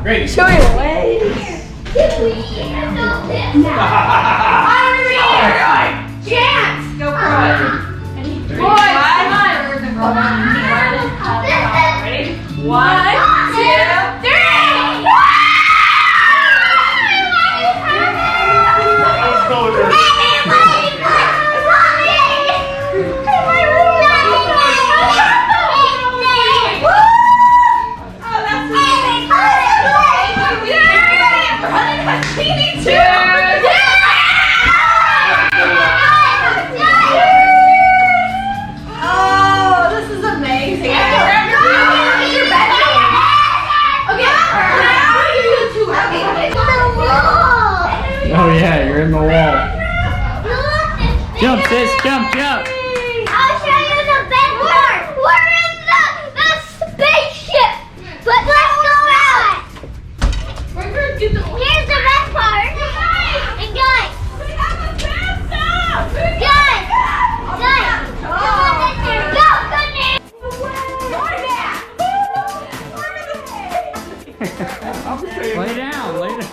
Grady. Show your legs. Chance! Go for it. Boys, come on. Ready? 1, 2, 3! Let's go with her. Oh yeah, you're in the wall. Jump, sis, jump, jump. I'll show you the best part. We're in the spaceship, but let's go out. Here's the best part. And guys, come on, let's go, balcony. Lay down, lay down.